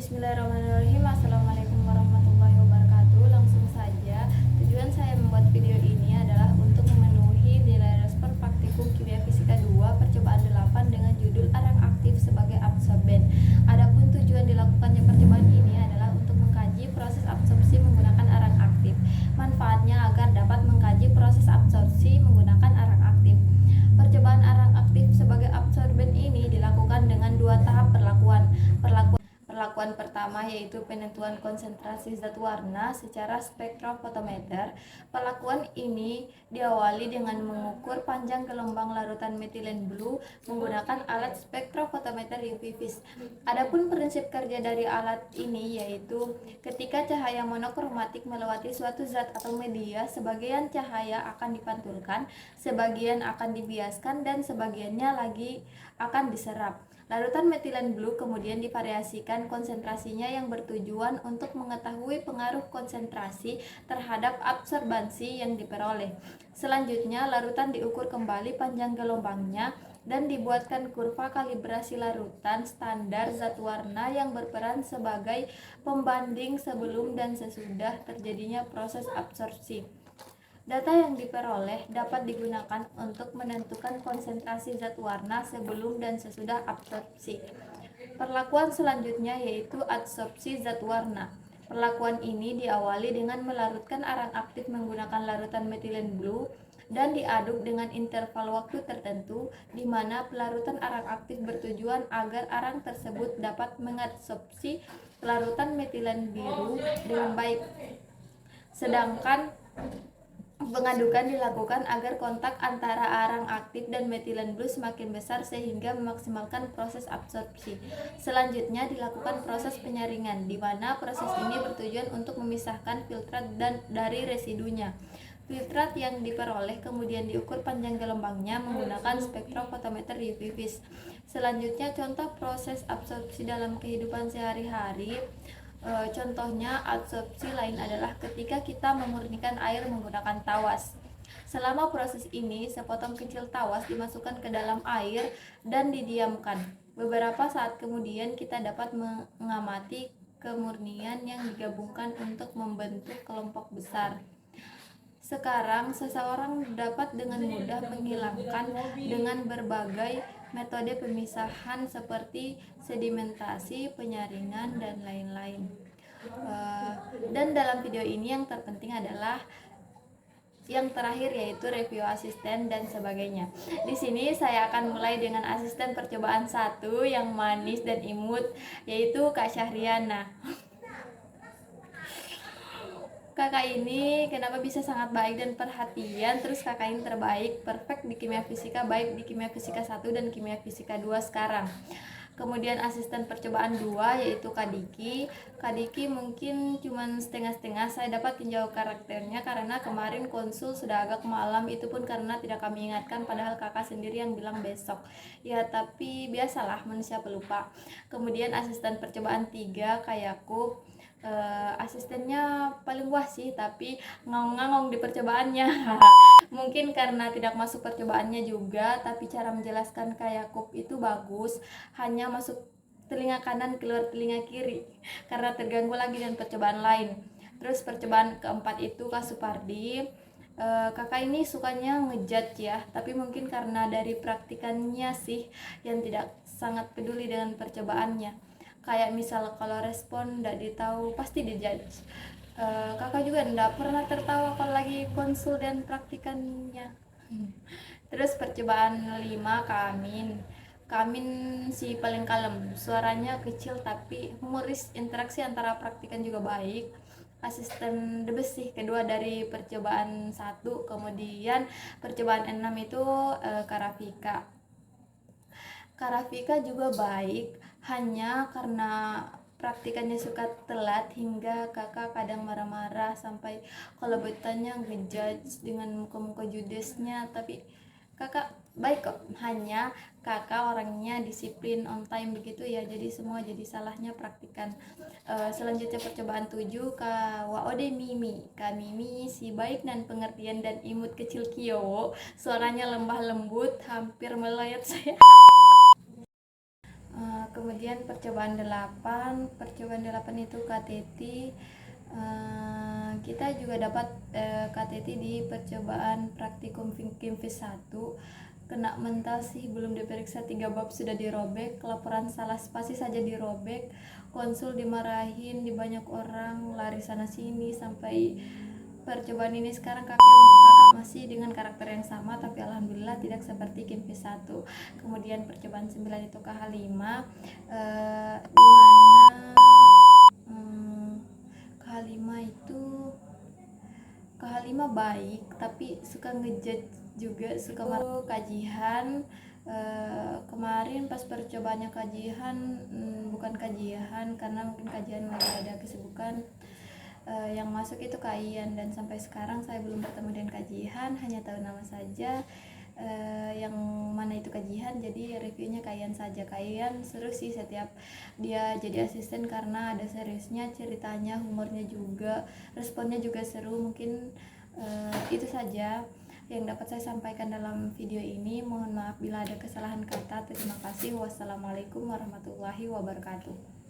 Bismillahirrahmanirrahim. Assalamualaikum warahmatullahi wabarakatuh. Langsung saja, tujuan saya membuat video ini adalah untuk memenuhi nilai respon praktikum kimia fisika 2 percobaan 8 dengan judul arang aktif sebagai absorben. Adapun tujuan dilakukannya percobaan ini adalah untuk mengkaji proses absorpsi menggunakan arang aktif. Manfaatnya agar dapat mengkaji proses absorpsi menggunakan arang aktif. Percobaan arang aktif sebagai absorben ini dilakukan dengan dua tahap perlakuan. Perlakuan pertama yaitu penentuan konsentrasi zat warna secara spektrofotometer. Perlakuan ini diawali dengan mengukur panjang gelombang larutan metilen blue menggunakan alat spektrofotometer UV vis. Adapun prinsip kerja dari alat ini yaitu ketika cahaya monokromatik melewati suatu zat atau media, sebagian cahaya akan dipantulkan, sebagian akan dibiaskan, dan sebagiannya lagi akan diserap. Larutan metilen blue kemudian divariasikan konsentrasinya yang bertujuan untuk mengetahui pengaruh konsentrasi terhadap absorbansi yang diperoleh. Selanjutnya, larutan diukur kembali panjang gelombangnya dan dibuatkan kurva kalibrasi larutan standar zat warna yang berperan sebagai pembanding sebelum dan sesudah terjadinya proses absorpsi. Data yang diperoleh dapat digunakan untuk menentukan konsentrasi zat warna sebelum dan sesudah absorpsi. Perlakuan selanjutnya yaitu adsorpsi zat warna. Perlakuan ini diawali dengan melarutkan arang aktif menggunakan larutan metilen blue dan diaduk dengan interval waktu tertentu, di mana pelarutan arang aktif bertujuan agar arang tersebut dapat mengadsorpsi larutan metilen biru dengan baik. Sedangkan pengadukan dilakukan agar kontak antara arang aktif dan metilen blue semakin besar sehingga memaksimalkan proses absorpsi. Selanjutnya dilakukan proses penyaringan, di mana proses ini bertujuan untuk memisahkan filtrat dari residunya. Filtrat yang diperoleh kemudian diukur panjang gelombangnya menggunakan spektrofotometer UV vis. Selanjutnya, contoh proses absorpsi dalam kehidupan sehari-hari. Contohnya absorpsi lain adalah ketika kita memurnikan air menggunakan tawas. Selama proses ini, sepotong kecil tawas dimasukkan ke dalam air dan didiamkan. Beberapa saat kemudian kita dapat mengamati kemurnian yang digabungkan untuk membentuk kelompok besar. Sekarang, seseorang dapat dengan mudah menghilangkan dengan berbagai metode pemisahan seperti sedimentasi, penyaringan, dan lain-lain. Dan dalam video ini yang terpenting adalah yang terakhir yaitu review asisten dan sebagainya. Di sini saya akan mulai dengan asisten percobaan 1 yang manis dan imut, yaitu Kak Syahriana. Kakak ini kenapa bisa sangat baik dan perhatian, terus kakak ini terbaik, perfect di kimia fisika, baik di kimia fisika 1 dan kimia fisika 2 sekarang. Kemudian asisten percobaan 2 yaitu Kak Diki. Kak Diki mungkin cuman setengah-setengah saya dapat tinjau karakternya karena kemarin konsul sudah agak malam, itu pun karena tidak kami ingatkan padahal kakak sendiri yang bilang besok. Ya tapi biasalah manusia pelupa. Kemudian asisten percobaan 3 Kak Yakub. Asistennya paling wah sih, tapi ngangong-ngangong di percobaannya. Mungkin karena tidak masuk percobaannya juga, tapi cara menjelaskan Kak Yakub itu bagus, hanya masuk telinga kanan keluar telinga kiri karena terganggu lagi dengan percobaan lain. Terus percobaan keempat itu Kak Supardi. Kakak ini sukanya ngejudge ya, tapi mungkin karena dari praktikannya sih yang tidak sangat peduli dengan percobaannya. Kayak misal kalau respon tidak ditahu pasti dijudge. Kakak juga tidak pernah tertawa kalau lagi konsul dan praktikannya. Terus percobaan 5 Kamin si paling kalem, suaranya kecil tapi humoris, interaksi antara praktikan juga baik. Asisten the best sih, kedua dari percobaan 1. Kemudian percobaan 6 itu Karafika. Karafika juga baik, hanya karena praktikannya suka telat hingga kakak kadang marah-marah sampai kalau bertanya ngejudge dengan muka-muka judesnya, tapi kakak baik kok, hanya kakak orangnya disiplin on time begitu ya, jadi semua jadi salahnya praktikan. Selanjutnya percobaan 7 Kak Waode Mimi. Kak Mimi si baik dan pengertian dan imut kecil kio, suaranya lembah lembut hampir melayat saya. Kemudian percobaan 8 itu KTT. Kita juga dapat KTT di percobaan praktikum Kimfis 1. Kena mental sih, belum diperiksa 3 bab sudah dirobek, laporan salah spasi saja dirobek, konsul dimarahin di banyak orang, lari sana sini. Sampai percobaan ini sekarang kakak masih dengan karakter yang sama, tapi alhamdulillah tidak seperti Kimfis 1. Kemudian percobaan 9 itu KH5, dimana KH5 itu KH5 baik tapi suka ngejudge juga, suka kajian. Kemarin pas percobaannya kajian, bukan kajian karena mungkin kajian lagi ada kesibukan, yang masuk itu Kaian, dan sampai sekarang saya belum bertemu dengan kajian, hanya tahu nama saja yang mana itu kajian. Jadi reviewnya Kaian saja. Kaian seru sih, setiap dia jadi asisten karena ada seriusnya ceritanya, humornya juga, responnya juga seru. Mungkin itu saja yang dapat saya sampaikan dalam video ini. Mohon maaf bila ada kesalahan kata. Terima kasih. Wassalamualaikum warahmatullahi wabarakatuh.